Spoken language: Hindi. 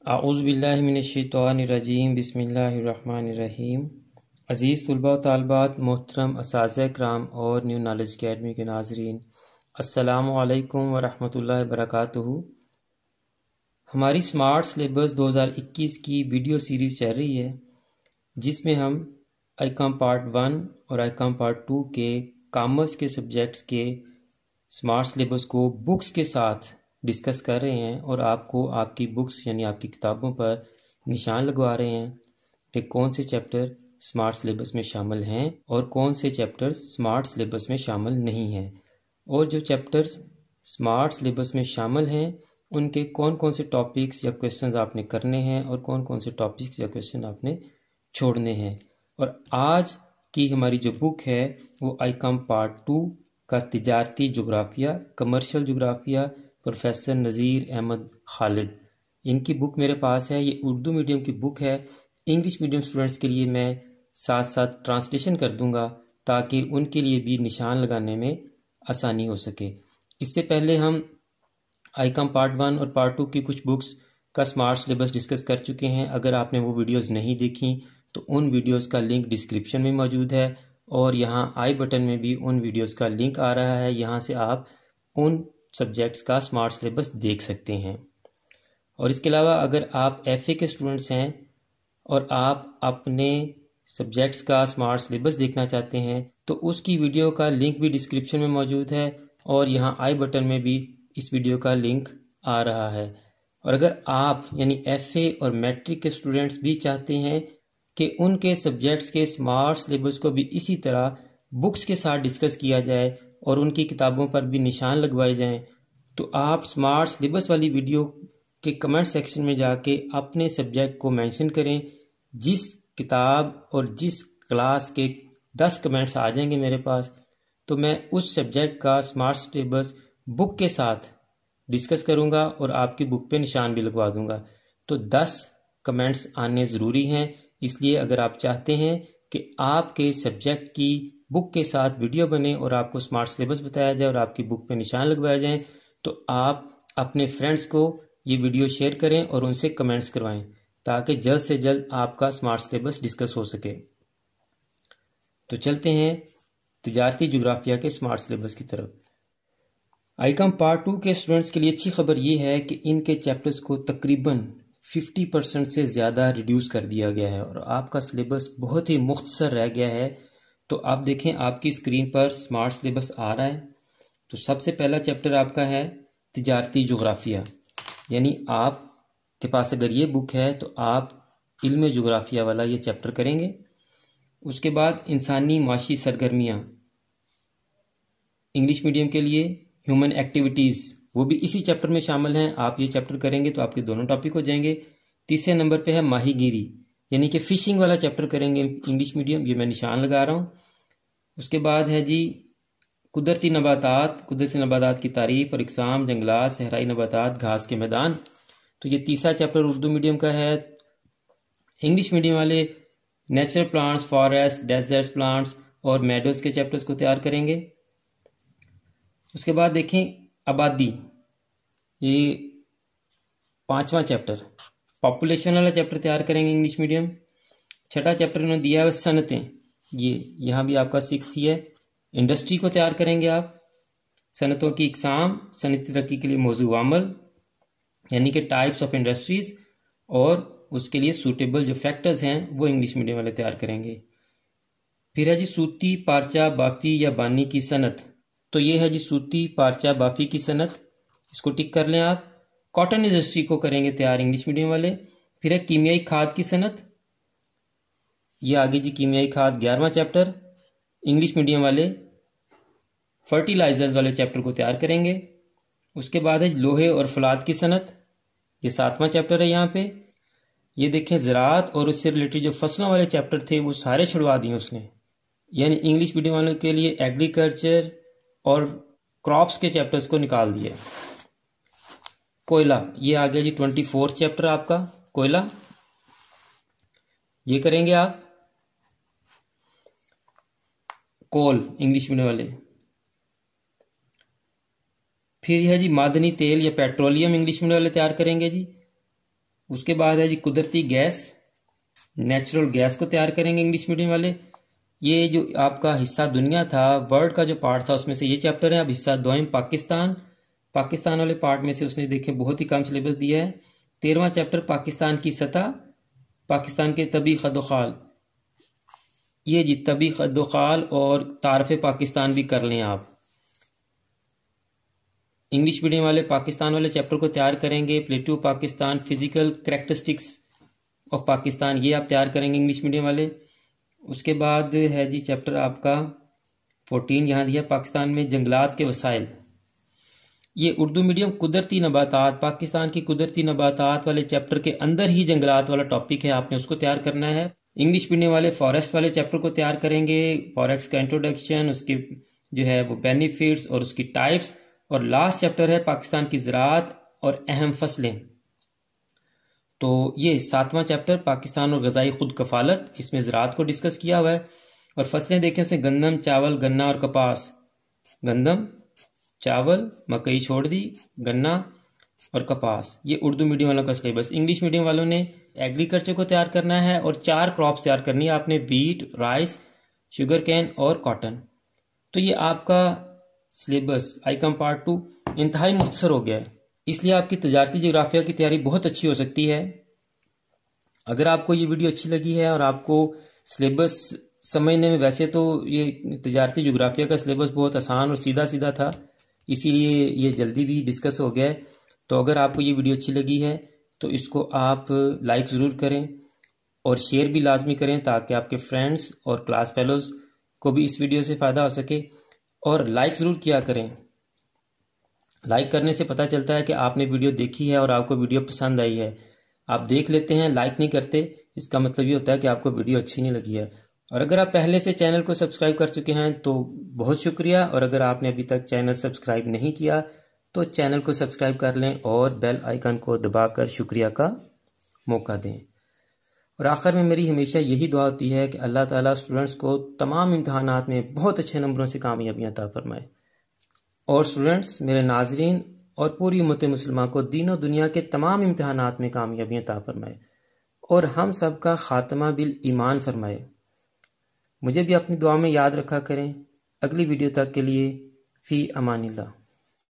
आऊज़ुबिल्लाहिमिनश्शैतानिर्रजीम बिस्मिल्लाहिर्रहमानिर्रहीम। अज़ीज़ तुलबा व तालिबात, मोहतरम असातिज़ा इकराम और न्यू नॉलेज अकेडमी के नाज़रीन, अस्सलामु अलैकुम व रहमतुल्लाहि व बरकातुहू। हमारी स्मार्ट सिलेबस 2021 की वीडियो सीरीज़ चल रही है, जिसमें हम आईकॉम पार्ट 1 और आईकॉम पार्ट 2 के कॉमर्स के सब्जेक्ट्स के स्मार्ट सिलेबस को बुक्स के साथ डिस्कस कर रहे हैं और आपको आपकी बुक्स यानी आपकी किताबों पर निशान लगवा रहे हैं कि कौन से चैप्टर स्मार्ट सिलेबस में शामिल हैं और कौन से चैप्टर्स स्मार्ट सिलेबस में शामिल नहीं हैं, और जो चैप्टर्स स्मार्ट सिलेबस में शामिल हैं उनके कौन कौन से टॉपिक्स या क्वेश्चंस आपने करने हैं और कौन कौन से टॉपिक्स या क्वेश्चन आपने छोड़ने हैं। और आज की हमारी जो बुक है वो आईकॉम पार्ट 2 का तिजारती जोग्राफिया, कमर्शियल जोग्राफिया, प्रोफेसर नज़ीर अहमद खालिद, इनकी बुक मेरे पास है। ये उर्दू मीडियम की बुक है। इंग्लिश मीडियम स्टूडेंट्स के लिए मैं साथ साथ ट्रांसलेशन कर दूंगा ताकि उनके लिए भी निशान लगाने में आसानी हो सके। इससे पहले हम आईकॉम पार्ट 1 और पार्ट 2 की कुछ बुक्स का स्मार्ट सिलेबस डिस्कस कर चुके हैं। अगर आपने वो वीडियोस नहीं देखी तो उन वीडियोस का लिंक डिस्क्रिप्शन में मौजूद है और यहाँ आई बटन में भी उन वीडियोस का लिंक आ रहा है। यहाँ से आप उन सब्जेक्ट्स का स्मार्ट सिलेबस देख सकते हैं। और इसके अलावा अगर आप एफए के स्टूडेंट्स हैं और आप अपने सब्जेक्ट्स का स्मार्ट सिलेबस देखना चाहते हैं तो उसकी वीडियो का लिंक भी डिस्क्रिप्शन में मौजूद है और यहाँ आई बटन में भी इस वीडियो का लिंक आ रहा है। और अगर आप यानी एफए और मैट्रिक के स्टूडेंट्स भी चाहते हैं कि उनके सब्जेक्ट्स के स्मार्ट सिलेबस को भी इसी तरह बुक्स के साथ डिस्कस किया जाए और उनकी किताबों पर भी निशान लगवाए जाएं, तो आप स्मार्ट सिलेबस वाली वीडियो के कमेंट सेक्शन में जाके अपने सब्जेक्ट को मेंशन करें। जिस किताब और जिस क्लास के 10 कमेंट्स आ जाएंगे मेरे पास, तो मैं उस सब्जेक्ट का स्मार्ट सिलेबस बुक के साथ डिस्कस करूंगा और आपकी बुक पे निशान भी लगवा दूंगा। तो 10 कमेंट्स आने ज़रूरी हैं। इसलिए अगर आप चाहते हैं कि आपके सब्जेक्ट की बुक के साथ वीडियो बने और आपको स्मार्ट सिलेबस बताया जाए और आपकी बुक पे निशान लगवाए जाएं, तो आप अपने फ्रेंड्स को ये वीडियो शेयर करें और उनसे कमेंट्स करवाएं ताकि जल्द से जल्द आपका स्मार्ट सिलेबस डिस्कस हो सके। तो चलते हैं तिजारती जोग्राफिया के स्मार्ट सिलेबस की तरफ। आईकॉम पार्ट 2 के स्टूडेंट्स के लिए अच्छी खबर ये है कि इनके चैप्टर्स को तकरीबन 50% से ज़्यादा रिड्यूस कर दिया गया है और आपका सिलेबस बहुत ही मुख्तसर रह गया है। तो आप देखें आपकी स्क्रीन पर स्मार्ट सिलेबस आ रहा है। तो सबसे पहला चैप्टर आपका है तिजारती जोग्राफिया, यानी आपके पास अगर ये बुक है तो आप इल्म जोग्राफिया वाला ये चैप्टर करेंगे। उसके बाद इंसानी माशी सरगर्मियाँ, इंग्लिश मीडियम के लिए ह्यूमन एक्टिविटीज़, वो भी इसी चैप्टर में शामिल हैं। आप ये चैप्टर करेंगे तो आपके दोनों टॉपिक हो जाएंगे। तीसरे नंबर पे है माहीगीरी, यानी कि फ़िशिंग वाला चैप्टर करेंगे इंग्लिश मीडियम, ये मैं निशान लगा रहा हूँ। उसके बाद है जी कुदरती नबातात की तारीफ और इकसाम, जंगलात, सहराई नबातात, घास के मैदान। तो ये तीसरा चैप्टर उर्दू मीडियम का है। इंग्लिश मीडियम वाले natural plants, forest, deserts plants और मेडोज के चैप्टर्स को तैयार करेंगे। उसके बाद देखें आबादी, ये 5वां चैप्टर पॉपुलेशन वाला चैप्टर तैयार करेंगे इंग्लिश मीडियम। छठा चैप्टर उन्होंने दिया है सनतें, ये यहाँ भी आपका 6th ही है। इंडस्ट्री को तैयार करेंगे आप। सनतों की इकसाम, सनती तरक्की के लिए मौजू अमल यानी कि टाइप्स ऑफ इंडस्ट्रीज, और उसके लिए सूटेबल जो फैक्टर्स हैं वो इंग्लिश मीडियम वाले तैयार करेंगे। फिर है जी सूती, पारचा, बाफी या बानी की सनत। तो ये है जी सूती, पारचा, बाफी की सनत, इसको टिक कर लें आप। कॉटन इंडस्ट्री को करेंगे तैयार इंग्लिश मीडियम वाले। फिर है कीमियाई खाद की सनत, ये आगे जी कीमियाई खाद 11वां चैप्टर। इंग्लिश मीडियम वाले फर्टिलाइजर्स वाले चैप्टर को तैयार करेंगे। उसके बाद है लोहे और फौलाद की सनत, ये 7वां चैप्टर है। यहाँ पे ये देखें ज़राअत और उससे रिलेटेड जो फसलों वाले चैप्टर थे वो सारे छुड़वा दिए उसने, यानी इंग्लिश मीडियम वालों के लिए एग्रीकल्चर और क्रॉप्स के चैप्टर्स को निकाल दिया। कोयला, ये आ गया जी 24 चैप्टर आपका कोयला, ये करेंगे आप। कोल इंग्लिश मीडियम वाले। फिर है जी मादनी तेल या पेट्रोलियम इंग्लिश मीडियम वाले तैयार करेंगे जी। उसके बाद है जी कुदरती गैस, नेचुरल गैस को तैयार करेंगे इंग्लिश मीडियम वाले। ये जो आपका हिस्सा दुनिया था, वर्ल्ड का जो पार्ट था, उसमें से ये चैप्टर है। अब हिस्सा दोयम पाकिस्तान, पाकिस्तान वाले पार्ट में से उसने देखे बहुत ही कम सिलेबस दिया है। 13वां चैप्टर पाकिस्तान की सतह, पाकिस्तान के तबी खदोखाल, ये जी तबी खदोखाल और तारफ़ पाकिस्तान भी कर लें आप। इंग्लिश मीडियम वाले पाकिस्तान वाले चैप्टर को तैयार करेंगे। प्लेटू Pakistan, physical characteristics of Pakistan, ये आप तैयार करेंगे इंग्लिश मीडियम वाले। उसके बाद है जी चैप्टर आपका 14 यहाँ दिया, पाकिस्तान में जंगलात के वसाइल। ये उर्दू मीडियम कुदरती नबातात, पाकिस्तान की कुदरती नबातात वाले चैप्टर के अंदर ही जंगलात वाला टॉपिक है, आपने उसको तैयार करना है। इंग्लिश मीडियम वाले फॉरेस्ट वाले चैप्टर को तैयार करेंगे, फॉरेस्ट का इंट्रोडक्शन, उसके जो है वो बेनिफिट्स और उसकी टाइप्स। और लास्ट चैप्टर है पाकिस्तान की ज़राअत और अहम फसलें। तो ये 7वां चैप्टर पाकिस्तान और ग़ज़ाई खुद कफालत, इसमें ज़राअत को डिस्कस किया हुआ है। और फसलें देखें उसने गंदम, चावल, गन्ना और कपास। गंदम, चावल, मकई छोड़ दी, गन्ना और कपास, ये उर्दू मीडियम वालों का सिलेबस। इंग्लिश मीडियम वालों ने एग्रीकल्चर को तैयार करना है और 4 क्रॉप्स तैयार करनी है आपने, वीट, राइस, शुगर कैन और कॉटन। तो ये आपका सिलेबस आईकॉम पार्ट 2 इंतहाई मुख्तसर हो गया है, इसलिए आपकी तजारती जोग्राफिया की तैयारी बहुत अच्छी हो सकती है। अगर आपको ये वीडियो अच्छी लगी है और आपको सिलेबस समझने में, वैसे तो ये तजारती जोग्राफिया का सिलेबस बहुत आसान और सीधा सीधा था, इसीलिए ये जल्दी भी डिस्कस हो गया है। तो अगर आपको ये वीडियो अच्छी लगी है तो इसको आप लाइक ज़रूर करें और शेयर भी लाजमी करें, ताकि आपके फ्रेंड्स और क्लास फेलोज़ को भी इस वीडियो से फ़ायदा हो सके। और लाइक ज़रूर किया करें, लाइक करने से पता चलता है कि आपने वीडियो देखी है और आपको वीडियो पसंद आई है। आप देख लेते हैं, लाइक नहीं करते, इसका मतलब ये होता है कि आपको वीडियो अच्छी नहीं लगी है। और अगर आप पहले से चैनल को सब्सक्राइब कर चुके हैं तो बहुत शुक्रिया, और अगर आपने अभी तक चैनल सब्सक्राइब नहीं किया तो चैनल को सब्सक्राइब कर लें और बेल आइकन को दबाकर शुक्रिया का मौका दें। और आखिर में मेरी हमेशा यही दुआ होती है कि अल्लाह ताला स्टूडेंट्स को तमाम इम्तहानात में बहुत अच्छे नंबरों से कामयाबियाँ अता फरमाए। और स्टूडेंट्स, मेरे नाजरीन और पूरी उम्मत मुस्लिमा को दीन और दुनिया के तमाम इम्तहानात में कामयाबियाँ अता फरमाए और हम सब का खात्मा बिल ईमान फरमाए। मुझे भी अपनी दुआ में याद रखा करें। अगली वीडियो तक के लिए फ़ी अमानिल्लाह।